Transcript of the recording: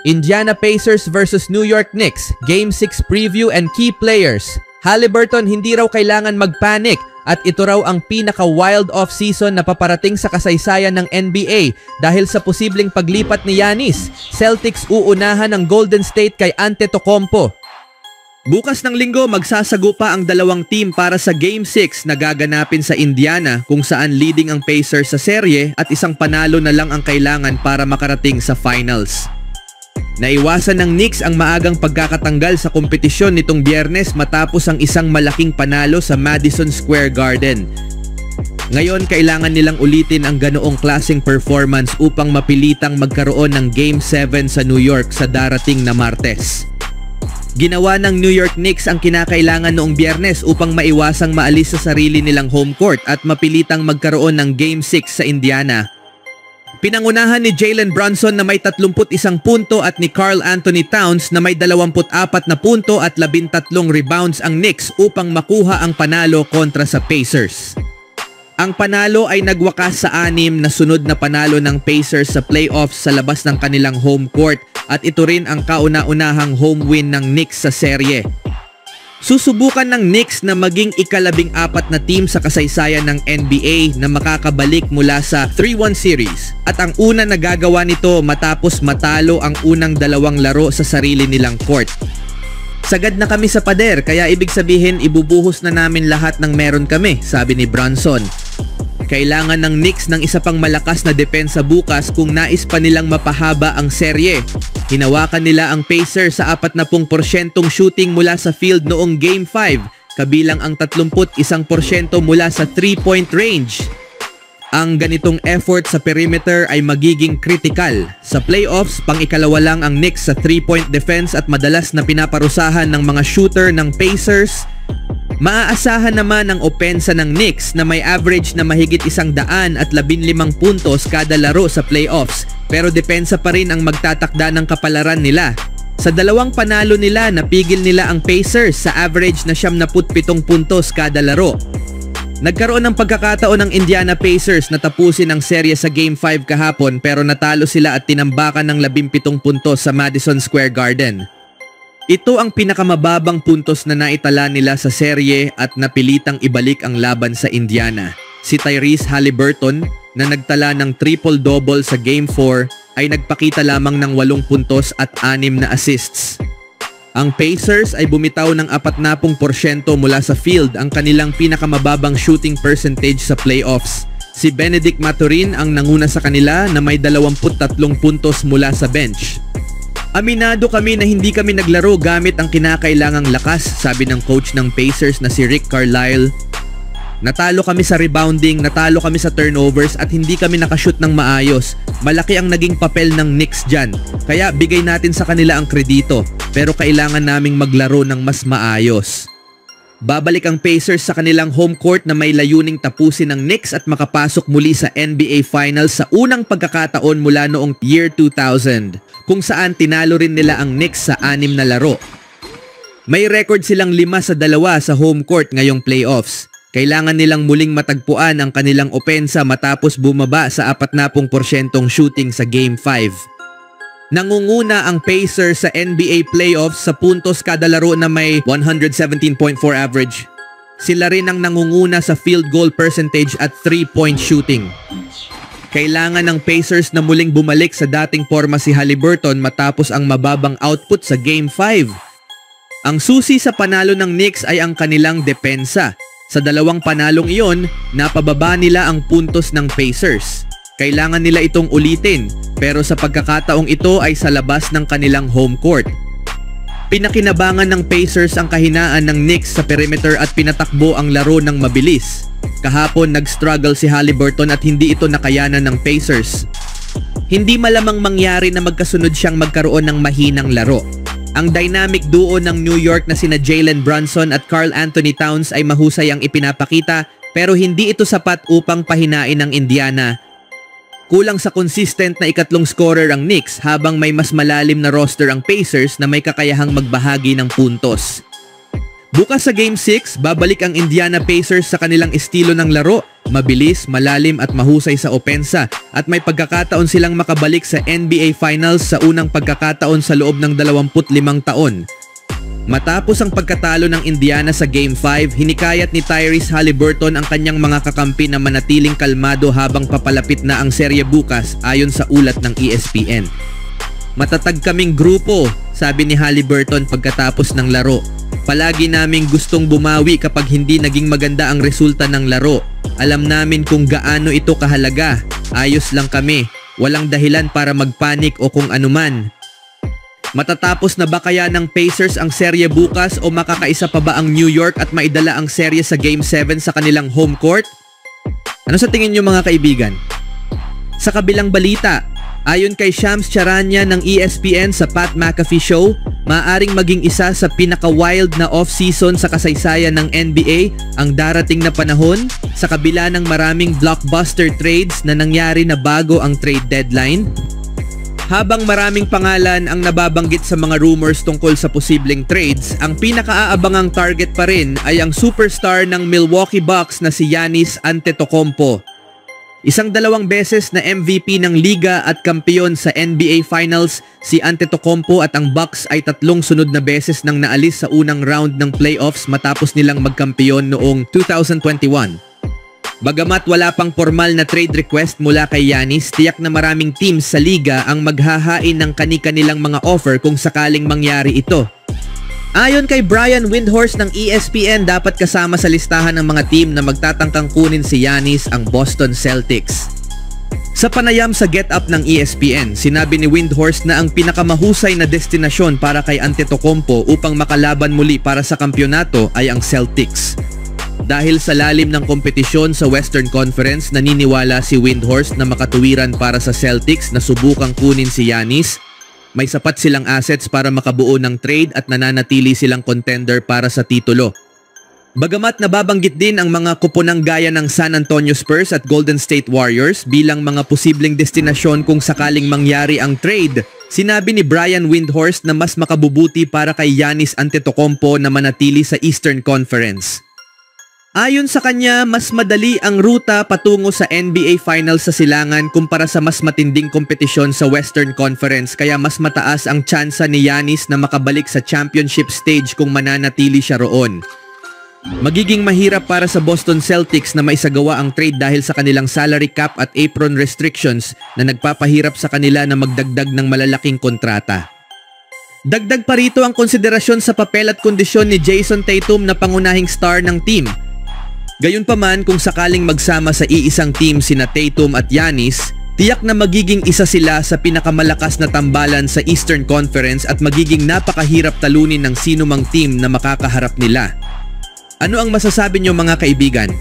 Indiana Pacers versus New York Knicks, Game 6 preview and key players. Haliburton hindi raw kailangan magpanic at ito raw ang pinaka-wild off-season na paparating sa kasaysayan ng NBA dahil sa posibleng paglipat ni Giannis. Celtics uunahan ng Golden State kay Antetokounmpo. Bukas ng linggo magsasagupa ang dalawang team para sa Game 6 na gaganapin sa Indiana kung saan leading ang Pacers sa serye at isang panalo na lang ang kailangan para makarating sa finals. Naiwasan ng Knicks ang maagang pagkakatanggal sa kompetisyon nitong Biyernes matapos ang isang malaking panalo sa Madison Square Garden. Ngayon kailangan nilang ulitin ang ganoong klaseng performance upang mapilitang magkaroon ng Game 7 sa New York sa darating na Martes. Ginawa ng New York Knicks ang kinakailangan noong Biyernes upang maiwasang maalis sa sarili nilang home court at mapilitang magkaroon ng Game 6 sa Indiana. Pinangunahan ni Jalen Brunson na may 31 punto at ni Karl Anthony Towns na may 24 na punto at 13 rebounds ang Knicks upang makuha ang panalo kontra sa Pacers. Ang panalo ay nagwakas sa 6 na sunod na panalo ng Pacers sa playoffs sa labas ng kanilang home court at ito rin ang kauna-unahang home win ng Knicks sa serye. Susubukan ng Knicks na maging ika-14 na team sa kasaysayan ng NBA na makakabalik mula sa 3-1 series at ang una na gagawa nito matapos matalo ang unang 2 laro sa sarili nilang court. Sagad na kami sa pader kaya ibig sabihin ibubuhos na namin lahat ng meron kami, sabi ni Brunson. Kailangan ng Knicks ng isa pang malakas na depensa bukas kung nais pa nilang mapahaba ang serye. Hinawakan nila ang Pacers sa 40% shooting mula sa field noong Game 5, kabilang ang 31% mula sa 3-point range. Ang ganitong effort sa perimeter ay magiging critical. Sa playoffs, pang-ikalawa lang ang Knicks sa 3-point defense at madalas na pinaparusahan ng mga shooter ng Pacers. Maaasahan naman ang opensa ng Knicks na may average na mahigit 115 puntos kada laro sa playoffs, pero depensa pa rin ang magtatakda ng kapalaran nila. Sa 2 panalo nila, napigil nila ang Pacers sa average na 77 puntos kada laro. Nagkaroon ng pagkakataon ng Indiana Pacers na tapusin ang serye sa Game 5 kahapon pero natalo sila at tinambakan ng 17 puntos sa Madison Square Garden. Ito ang pinakamababang puntos na naitala nila sa serye at napilitang ibalik ang laban sa Indiana. Si Tyrese Haliburton na nagtala ng triple-double sa Game 4 ay nagpakita lamang ng 8 puntos at 6 na assists. Ang Pacers ay bumitaw ng 40% mula sa field, ang kanilang pinakamababang shooting percentage sa playoffs. Si Benedict Mathurin ang nanguna sa kanila na may 23 puntos mula sa bench. Aminado kami na hindi kami naglaro gamit ang kinakailangang lakas, sabi ng coach ng Pacers na si Rick Carlisle. Natalo kami sa rebounding, natalo kami sa turnovers at hindi kami nakashoot ng maayos. Malaki ang naging papel ng Knicks dyan, kaya bigay natin sa kanila ang kredito, pero kailangan naming maglaro ng mas maayos. Babalik ang Pacers sa kanilang home court na may layuning tapusin ng Knicks at makapasok muli sa NBA Finals sa unang pagkakataon mula noong year 2000, kung saan tinalo rin nila ang Knicks sa 6 na laro. May record silang 5-2 sa home court ngayong playoffs. Kailangan nilang muling matagpuan ang kanilang opensa matapos bumaba sa 40% shooting sa Game 5. Nangunguna ang Pacers sa NBA playoffs sa puntos kada laro na may 117.4 average. Sila rin ang nangunguna sa field goal percentage at 3-point shooting. Kailangan ng Pacers na muling bumalik sa dating forma si Haliburton matapos ang mababang output sa Game 5. Ang susi sa panalo ng Knicks ay ang kanilang depensa. Sa 2 panalong iyon, napababa nila ang puntos ng Pacers. Kailangan nila itong ulitin, pero sa pagkakataong ito ay sa labas ng kanilang home court. Pinakinabangan ng Pacers ang kahinaan ng Knicks sa perimeter at pinatakbo ang laro ng mabilis. Kahapon nag-struggle si Haliburton at hindi ito nakayanan ng Pacers. Hindi malamang mangyari na magkasunod siyang magkaroon ng mahinang laro. Ang dynamic duo ng New York na sina Jalen Brunson at Karl Anthony Towns ay mahusay ang ipinapakita, pero hindi ito sapat upang pahinain ng Indiana. Kulang sa consistent na ikatlong scorer ang Knicks habang may mas malalim na roster ang Pacers na may kakayahang magbahagi ng puntos. Bukas sa Game 6, babalik ang Indiana Pacers sa kanilang estilo ng laro Mabilis, malalim at mahusay sa opensa at may pagkakataon silang makabalik sa NBA Finals sa unang pagkakataon sa loob ng 25 taon. Matapos ang pagkatalo ng Indiana sa Game 5, hinikayat ni Tyrese Haliburton ang kanyang mga kakampi na manatiling kalmado habang papalapit na ang serye bukas ayon sa ulat ng ESPN. "Matatag kaming grupo," sabi ni Haliburton pagkatapos ng laro. "Palagi naming gustong bumawi kapag hindi naging maganda ang resulta ng laro. Alam namin kung gaano ito kahalaga. Ayos lang kami. Walang dahilan para magpanik o kung anuman." Matatapos na ba kaya ng Pacers ang serye bukas o makakaisa pa ba ang New York at maidala ang serye sa Game 7 sa kanilang home court? Ano sa tingin niyo mga kaibigan? Sa kabilang balita, ayon kay Shams Charania ng ESPN sa Pat McAfee Show, maaaring maging isa sa pinaka-wild na off-season sa kasaysayan ng NBA ang darating na panahon sa kabila ng maraming blockbuster trades na nangyari na bago ang trade deadline. Habang maraming pangalan ang nababanggit sa mga rumors tungkol sa posibleng trades, ang pinaka-aabangang target pa rin ay ang superstar ng Milwaukee Bucks na si Giannis Antetokounmpo. Isang 2 beses na MVP ng liga at kampiyon sa NBA Finals, si Antetokounmpo at ang Bucks ay 3 sunod na beses nang naalis sa unang round ng playoffs matapos nilang magkampiyon noong 2021. Bagamat wala pang formal na trade request mula kay Giannis, tiyak na maraming teams sa liga ang maghahain ng kani-kanilang mga offer kung sakaling mangyari ito. Ayon kay Brian Windhorst ng ESPN, dapat kasama sa listahan ng mga team na magtatangkang kunin si Giannis ang Boston Celtics. Sa panayam sa Get Up ng ESPN, sinabi ni Windhorst na ang pinakamahusay na destinasyon para kay Antetokounmpo upang makalaban muli para sa kampyonato ay ang Celtics. Dahil sa lalim ng kompetisyon sa Western Conference, naniniwala si Windhorst na makatuwiran para sa Celtics na subukang kunin si Giannis. May sapat silang assets para makabuo ng trade at nananatili silang contender para sa titulo. Bagamat nababanggit din ang mga kuponang gaya ng San Antonio Spurs at Golden State Warriors bilang mga posibleng destinasyon kung sakaling mangyari ang trade, sinabi ni Brian Windhorst na mas makabubuti para kay Giannis Antetokounmpo na manatili sa Eastern Conference. Ayon sa kanya, mas madali ang ruta patungo sa NBA Finals sa silangan kumpara sa mas matinding kompetisyon sa Western Conference, kaya mas mataas ang tsansa ni Giannis na makabalik sa championship stage kung mananatili siya roon. Magiging mahirap para sa Boston Celtics na maisagawa ang trade dahil sa kanilang salary cap at apron restrictions na nagpapahirap sa kanila na magdagdag ng malalaking kontrata. Dagdag pa rito ang konsiderasyon sa papel at kondisyon ni Jason Tatum na pangunahing star ng team. Gayunpaman, kung sakaling magsama sa iisang team sina Tatum at Giannis, tiyak na magiging isa sila sa pinakamalakas na tambalan sa Eastern Conference at magiging napakahirap talunin ng sinumang team na makakaharap nila. Ano ang masasabi niyo mga kaibigan?